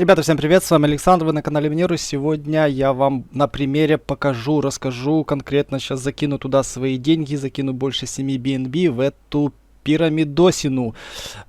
Ребята, всем привет, с вами Александр, вы на канале Венеру. Сегодня я вам на примере покажу, расскажу, конкретно сейчас закину туда свои деньги, закину больше 7 BNB в эту пирамидосину.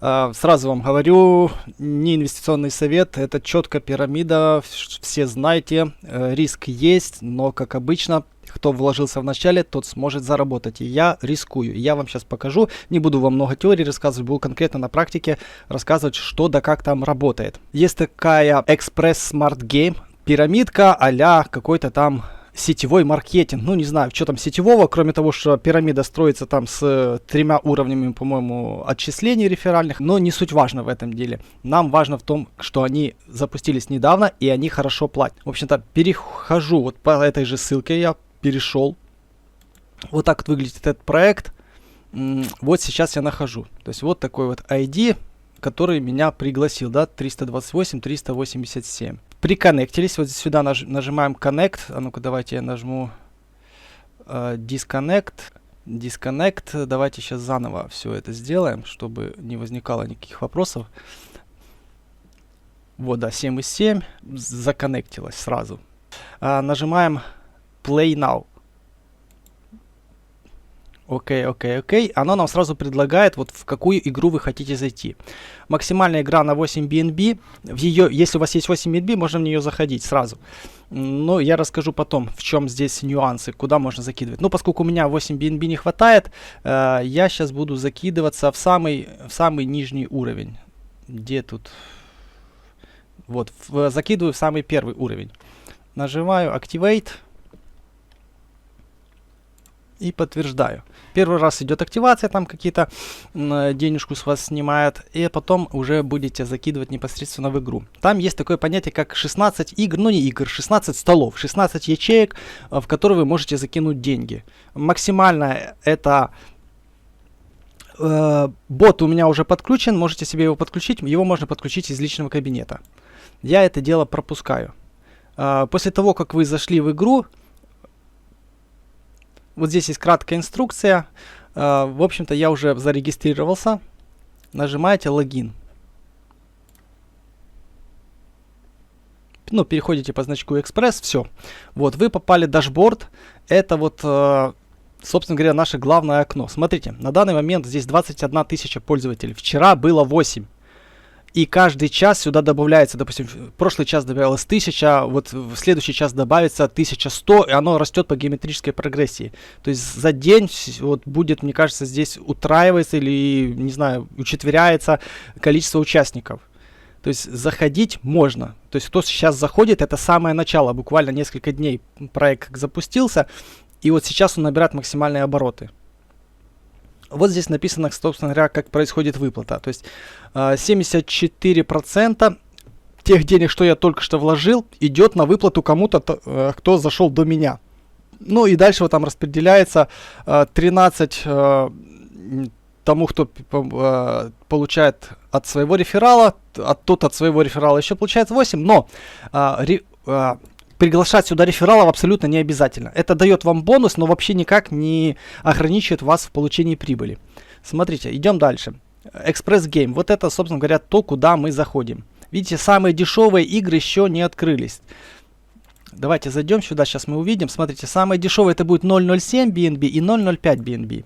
Сразу вам говорю, не инвестиционный совет, это четко пирамида, все знаете, риск есть, но как обычно, кто вложился в начале, тот сможет заработать. И я рискую. Я вам сейчас покажу. Не буду вам много теорий рассказывать, буду конкретно на практике рассказывать, что да как там работает. Есть такая Express Smart Game, пирамидка а-ля какой-то там сетевой маркетинг. Ну, не знаю, что там сетевого, кроме того, что пирамида строится там с 3 уровнями, по-моему, отчислений реферальных. Но не суть важно в этом деле. Нам важно в том, что они запустились недавно и они хорошо платят. В общем-то, перехожу вот по этой же ссылке, я перешел. Вот так вот выглядит этот проект. Вот сейчас я нахожу. То есть вот такой вот ID, который меня пригласил, да, 328-387. Приконнектились, вот сюда нажимаем Connect. А ну-ка, давайте я нажму Disconnect. Давайте сейчас заново все это сделаем, чтобы не возникало никаких вопросов. Вот, да, 7 из 7. Законнектилось сразу. Нажимаем Play Now. Окей. Оно нам сразу предлагает, вот в какую игру вы хотите зайти. Максимальная игра на 8 BNB. Если у вас есть 8 BNB, можно в нее заходить сразу. Но я расскажу потом, в чем здесь нюансы, куда можно закидывать. Ну, поскольку у меня 8 BNB не хватает, я сейчас буду закидываться в самый нижний уровень. Где тут? Вот, закидываю в самый первый уровень. Нажимаю Activate. И подтверждаю. Первый раз идет активация, там какие-то денежку с вас снимает, и потом уже будете закидывать непосредственно в игру. Там есть такое понятие, как 16 игр, ну не игр, 16 столов, 16 ячеек, в которые вы можете закинуть деньги. Максимально это бот у меня уже подключен, можете себе его подключить, его можно подключить из личного кабинета. Я это дело пропускаю. После того, как вы зашли в игру, вот здесь есть краткая инструкция. В общем-то, я уже зарегистрировался. Нажимаете логин. Ну, переходите по значку Express, все. Вот, вы попали в дашборд. Это вот, собственно говоря, наше главное окно. Смотрите, на данный момент здесь 21 тысяча пользователей. Вчера было 8. И каждый час сюда добавляется, допустим, в прошлый час добавилось 1000, вот в следующий час добавится 1100, и оно растет по геометрической прогрессии. То есть за день вот будет, мне кажется, здесь утраивается или, не знаю, учетверяется количество участников. То есть заходить можно. То есть кто сейчас заходит, это самое начало, буквально несколько дней проект как запустился, и вот сейчас он набирает максимальные обороты. Вот здесь написано, собственно говоря, как происходит выплата. То есть 74% тех денег, что я только что вложил, идет на выплату кому-то, кто зашел до меня. Ну и дальше вот там распределяется 13 тому, кто получает от своего реферала, тот от своего реферала еще получает 8, но приглашать сюда рефералов абсолютно не обязательно. Это дает вам бонус, но вообще никак не ограничивает вас в получении прибыли. Смотрите, идем дальше. Express Game. Вот это, собственно говоря, то, куда мы заходим. Видите, самые дешевые игры еще не открылись. Давайте зайдем сюда, сейчас мы увидим. Смотрите, самые дешевые это будет 0.07 BNB и 0.05 BNB.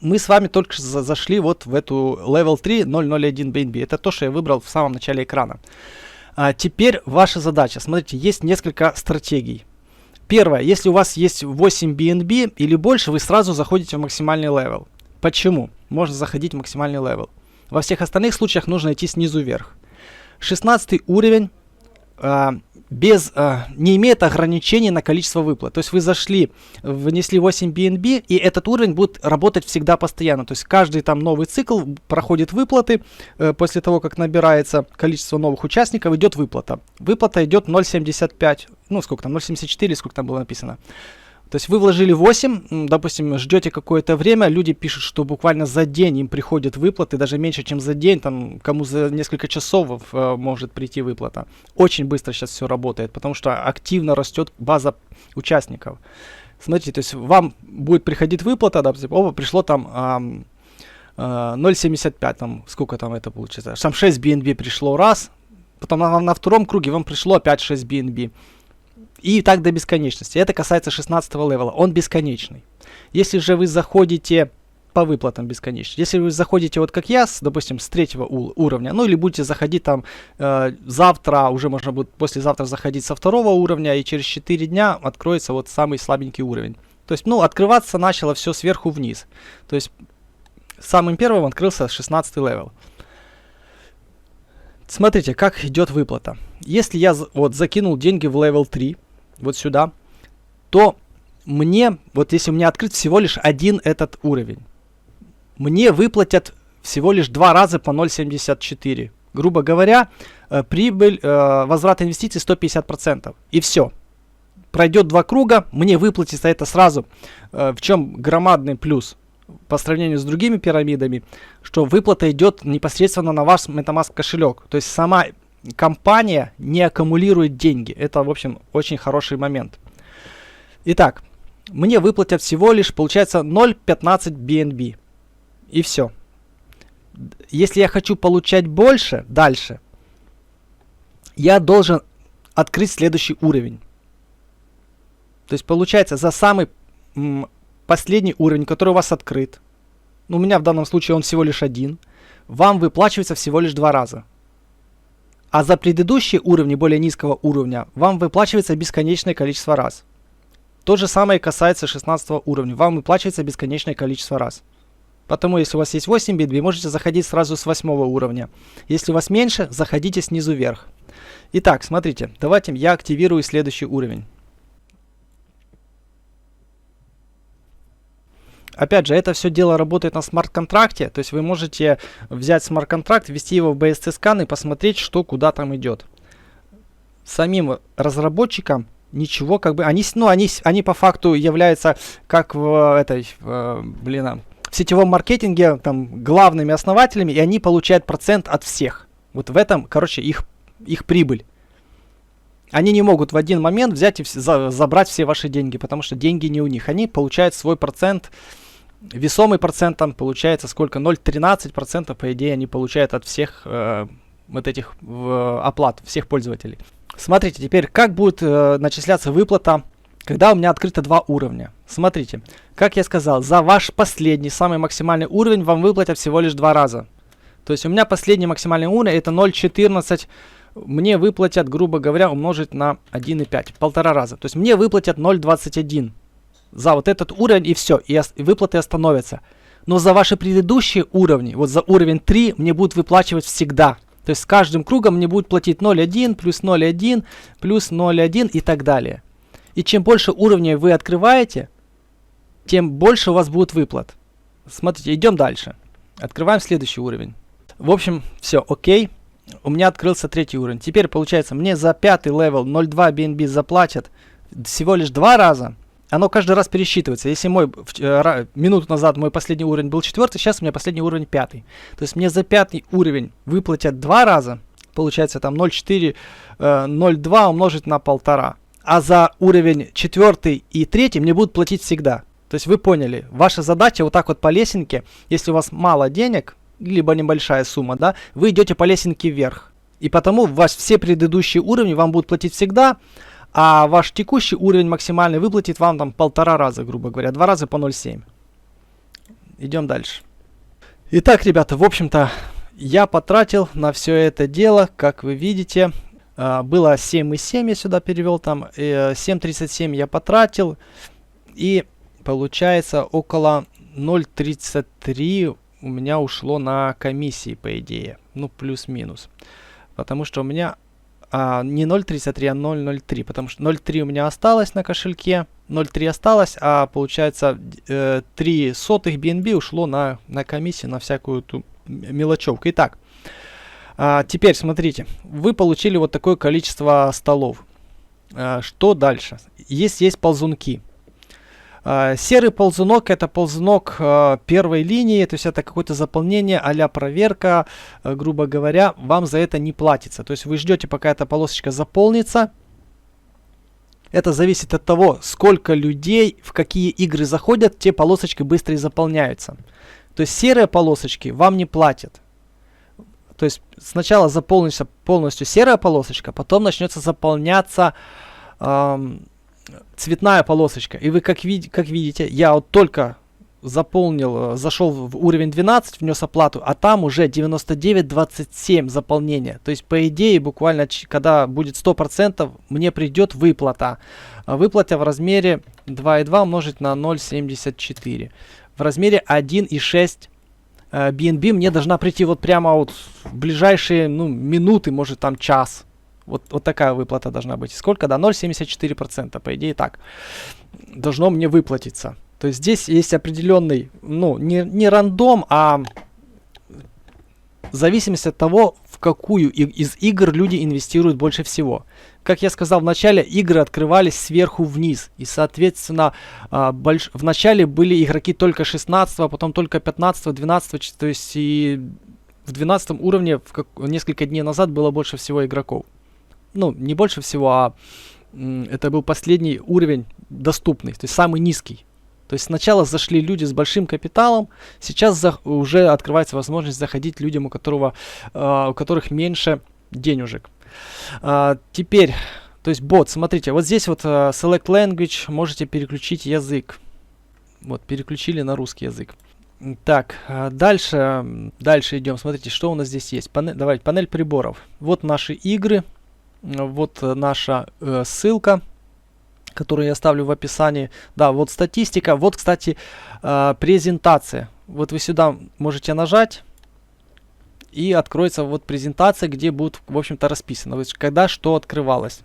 Мы с вами только что зашли вот в эту Level 3 0.01 BNB. Это то, что я выбрал в самом начале экрана. Теперь ваша задача. Смотрите, есть несколько стратегий. Первое, если у вас есть 8 BNB или больше, вы сразу заходите в максимальный левел. Почему? Можно заходить в максимальный левел. Во всех остальных случаях нужно идти снизу вверх. 16 уровень не имеет ограничений на количество выплат. То есть вы зашли, внесли 8 BNB, и этот уровень будет работать всегда постоянно. То есть каждый там новый цикл проходит выплаты. После того, как набирается количество новых участников, идет выплата. Выплата идет 0.75, ну сколько там, 0.74, сколько там было написано. То есть вы вложили 8, допустим, ждете какое-то время, люди пишут, что буквально за день им приходят выплаты, даже меньше, чем за день, там, кому за несколько часов может прийти выплата. Очень быстро сейчас все работает, потому что активно растет база участников. Смотрите, то есть вам будет приходить выплата, допустим, пришло там 0.75, там, сколько там это получится, там 6 BNB пришло раз, потом на втором круге вам пришло опять 6 BNB. И так до бесконечности. Это касается 16 левела. Он бесконечный. Если же вы заходите по выплатам бесконечно. Если вы заходите вот как я, допустим, с 3 уровня, ну или будете заходить там завтра, уже можно будет послезавтра заходить со 2 уровня, и через 4 дня откроется вот самый слабенький уровень. То есть, ну, открываться начало все сверху вниз. То есть, самым первым открылся 16 левел. Смотрите, как идет выплата. Если я вот закинул деньги в левел 3, вот сюда, то мне, вот если у меня открыт всего лишь один этот уровень, мне выплатят всего лишь 2 раза по 0.74. Грубо говоря, прибыль, возврат инвестиций 150%. И все. Пройдет 2 круга, мне выплатится это сразу. В чем громадный плюс по сравнению с другими пирамидами, что выплата идет непосредственно на ваш MetaMask кошелек. То есть сама компания не аккумулирует деньги. Это, в общем, очень хороший момент. Итак, мне выплатят всего лишь, получается, 0.15 BNB. И все. Если я хочу получать больше, дальше, я должен открыть следующий уровень. То есть, получается, за самый последний уровень, который у вас открыт, ну, у меня в данном случае он всего лишь один, вам выплачивается всего лишь 2 раза. А за предыдущие уровни, более низкого уровня, вам выплачивается бесконечное количество раз. То же самое касается 16 уровня. Вам выплачивается бесконечное количество раз. Потому если у вас есть 8 BNB, можете заходить сразу с 8 уровня. Если у вас меньше, заходите снизу вверх. Итак, смотрите, давайте я активирую следующий уровень. Опять же, это все дело работает на смарт-контракте, то есть вы можете взять смарт-контракт, ввести его в BSC-скан и посмотреть, что куда там идет. Самим разработчикам ничего как бы... Они по факту являются как в сетевом маркетинге там главными основателями, и они получают процент от всех. Вот в этом, короче, их прибыль. Они не могут в один момент взять и забрать все ваши деньги, потому что деньги не у них. Они получают свой процент, весомый процент, там получается сколько? 0,13%, по идее, они получают от всех вот этих оплат, всех пользователей. Смотрите, теперь как будет начисляться выплата, когда у меня открыто 2 уровня. Смотрите, как я сказал, за ваш последний, самый максимальный уровень вам выплатят всего лишь 2 раза. То есть у меня последний максимальный уровень это 0,14. Мне выплатят, грубо говоря, умножить на 1,5, 1,5 раза. То есть мне выплатят 0,21 за вот этот уровень и все, и выплаты остановятся. Но за ваши предыдущие уровни, вот за уровень 3, мне будут выплачивать всегда. То есть с каждым кругом мне будут платить 0,1, плюс 0,1, плюс 0,1 и так далее. И чем больше уровней вы открываете, тем больше у вас будет выплат. Смотрите, идем дальше. Открываем следующий уровень. В общем, все, окей. У меня открылся 3 уровень. Теперь, получается, мне за 5 левел 0.2 BNB заплатят всего лишь 2 раза. Оно каждый раз пересчитывается. Если минуту назад мой последний уровень был 4, сейчас у меня последний уровень 5. То есть мне за 5 уровень выплатят 2 раза. Получается там 0.4, 0.2 умножить на 1,5. А за уровень 4 и 3 мне будут платить всегда. То есть вы поняли, ваша задача вот так вот по лесенке, если у вас мало денег, либо небольшая сумма, да, вы идете по лесенке вверх. И потому вас все предыдущие уровни вам будут платить всегда, а ваш текущий уровень максимальный выплатит вам там 1,5 раза, грубо говоря, 2 раза по 0,7. Идем дальше. Итак, ребята, в общем-то, я потратил на все это дело, как вы видите, было 7,7 я сюда перевел, там 7,37 я потратил, и получается около 0,33 у меня ушло на комиссии, по идее. Ну, плюс-минус. Потому что у меня не 0,33, а 0,03. Потому что 0,3 у меня осталось на кошельке. 0,3 осталось, а получается 3 сотых BNB ушло на комиссию, на всякую ту мелочевку. Итак, теперь смотрите. Вы получили вот такое количество столов. Что дальше? Есть ползунки. Серый ползунок это ползунок первой линии, то есть это какое-то заполнение а-ля проверка, грубо говоря, вам за это не платится. То есть вы ждете, пока эта полосочка заполнится. Это зависит от того, сколько людей в какие игры заходят, те полосочки быстро и заполняются. То есть серые полосочки вам не платят. То есть сначала заполнится полностью серая полосочка, потом начнется заполняться цветная полосочка. И вы как видите, я вот только заполнил, зашел в уровень 12, внес оплату, а там уже 99,27 заполнения. То есть, по идее, буквально, когда будет 100%, мне придет выплата. Выплата в размере 2,2 умножить на 0,74. В размере 1,6 BNB мне должна прийти вот прямо вот в ближайшие, ну, минуты, может там час. Вот такая выплата должна быть. Сколько? Да, 0,74%, по идее так. Должно мне выплатиться. То есть здесь есть определенный, ну, не рандом, а зависимость от того, в какую из игр люди инвестируют больше всего. Как я сказал в начале, игры открывались сверху вниз. И, соответственно, в начале были игроки только 16, а потом только 15, 12. То есть и в 12 уровне несколько дней назад было больше всего игроков. Ну, не больше всего, а это был последний уровень доступный, то есть самый низкий. То есть сначала зашли люди с большим капиталом, сейчас уже открывается возможность заходить людям, у которых меньше денежек. Теперь, то есть бот, смотрите, вот здесь вот Select Language, можете переключить язык. Вот, переключили на русский язык. Так, дальше идем, смотрите, что у нас здесь есть. Давайте, панель приборов. Вот наши игры, вот наша ссылка, которую я оставлю в описании. Да, вот статистика. Вот, кстати, презентация. Вот вы сюда можете нажать, и откроется вот презентация, где будет, в общем-то, расписано, когда что открывалось.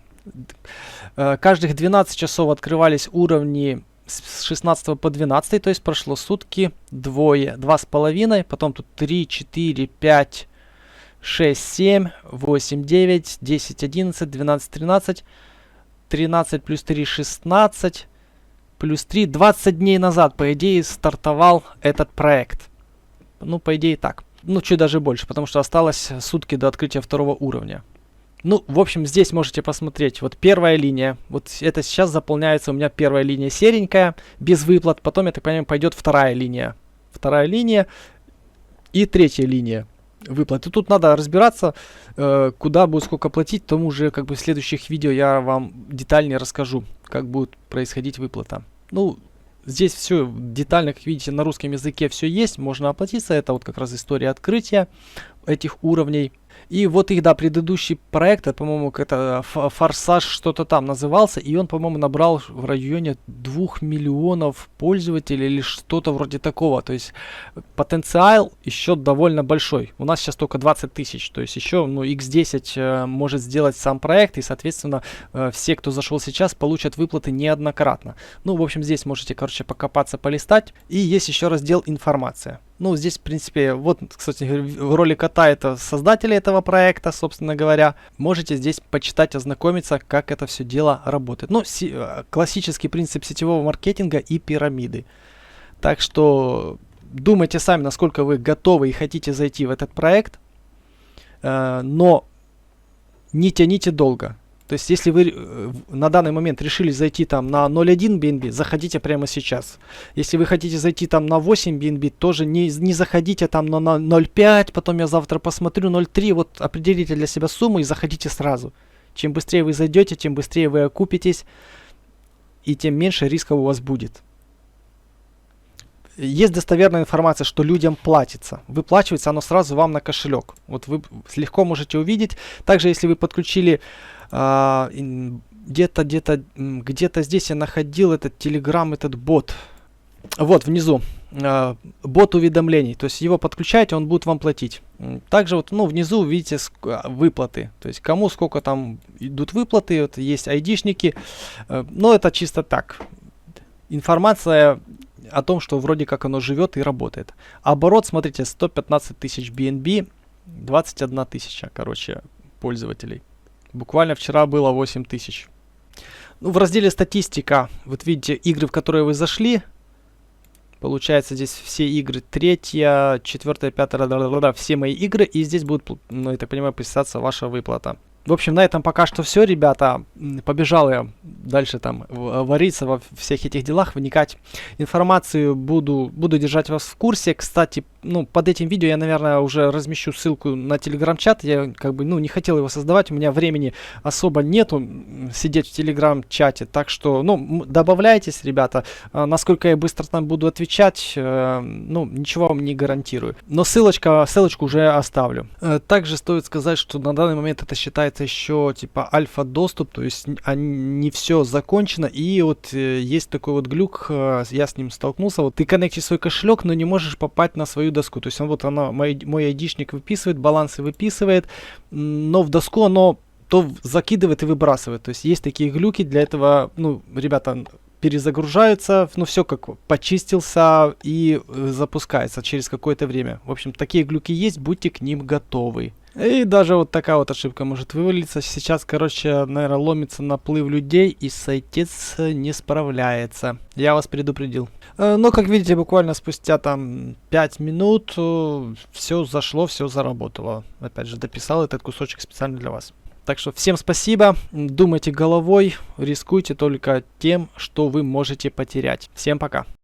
Каждых 12 часов открывались уровни с 16 по 12, то есть прошло сутки, 2,5, потом тут 3, 4, 5, 6, 7, 8, 9, 10, 11, 12, 13, 13 плюс 3, 16, плюс 3, 20 дней назад, по идее, стартовал этот проект. Ну, по идее, так. Ну, чуть даже больше, потому что осталось сутки до открытия второго уровня. Ну, в общем, здесь можете посмотреть. Вот первая линия. Вот это сейчас заполняется у меня первая линия серенькая, без выплат. Потом, я так понимаю, пойдет вторая линия. Вторая линия и третья линия выплаты. Тут надо разбираться, куда будет сколько платить. Тому уже как бы в следующих видео я вам детальнее расскажу, как будет происходить выплата. Ну, здесь все детально, как видите, на русском языке все есть. Можно оплатиться. Это вот как раз история открытия этих уровней. И вот их, да, предыдущий проект, это, по-моему, это Форсаж что-то там назывался, и он, по-моему, набрал в районе 2 миллионов пользователей или что-то вроде такого. То есть потенциал еще довольно большой. У нас сейчас только 20 тысяч, то есть еще, ну, x10 может сделать сам проект, и, соответственно, все, кто зашел сейчас, получат выплаты неоднократно. Ну, в общем, здесь можете, короче, покопаться, полистать. И есть еще раздел «Информация». Ну, здесь, в принципе, вот, кстати, в роли кота это создатели этого проекта, собственно говоря. Можете здесь почитать, ознакомиться, как это все дело работает. Ну, классический принцип сетевого маркетинга и пирамиды. Так что думайте сами, насколько вы готовы и хотите зайти в этот проект. Но не тяните долго. То есть, если вы на данный момент решили зайти там на 0.1 BNB, заходите прямо сейчас. Если вы хотите зайти там на 8 BNB, тоже не заходите там на 0.5, потом я завтра посмотрю 0.3. Вот определите для себя сумму и заходите сразу. Чем быстрее вы зайдете, тем быстрее вы окупитесь, и тем меньше рисков у вас будет. Есть достоверная информация, что людям платится. Выплачивается оно сразу вам на кошелек. Вот вы легко можете увидеть. Также, если вы подключили где-то здесь я находил этот Telegram, этот бот. Вот внизу. Бот уведомлений. То есть его подключаете, он будет вам платить. Также вот, ну, внизу видите выплаты. То есть кому сколько там идут выплаты. Вот есть айдишники. Но это чисто так. Информация о том, что вроде как оно живет и работает. Оборот, смотрите, 115 тысяч BNB, 21 тысяча, короче, пользователей. Буквально вчера было 8 тысяч. Ну, в разделе статистика, вот видите, игры, в которые вы зашли. Получается, здесь все игры, 3-я, 4-я, 5-я, все мои игры. И здесь будет, ну, я так понимаю, писаться ваша выплата. В общем, на этом пока что все, ребята. Побежал я дальше там вариться во всех этих делах, вникать. Информацию буду держать вас в курсе. Кстати, ну, под этим видео я, наверное, уже размещу ссылку на телеграм-чат. Я как бы, ну, не хотел его создавать. У меня времени особо нету сидеть в телеграм-чате. Так что, ну, добавляйтесь, ребята. Насколько я быстро там буду отвечать, ну, ничего вам не гарантирую. Но ссылочку уже оставлю. Также стоит сказать, что на данный момент это считается еще типа альфа-доступ, то есть не все закончено. И вот есть такой вот глюк, я с ним столкнулся. Вот ты коннектишь свой кошелек, но не можешь попасть на свою доску. То есть мой айдишник выписывает, балансы выписывает, но в доску оно то закидывает и выбрасывает. То есть есть такие глюки, для этого, ну, ребята, перезагружаются, ну, все как почистился и запускается через какое-то время. В общем, такие глюки есть, будьте к ним готовы. И даже вот такая вот ошибка может вывалиться. Сейчас, короче, наверное, ломится наплыв людей, и сайтец не справляется. Я вас предупредил. Но, как видите, буквально спустя там 5 минут все зашло, все заработало. Опять же, дописал этот кусочек специально для вас. Так что всем спасибо, думайте головой, рискуйте только тем, что вы можете потерять. Всем пока.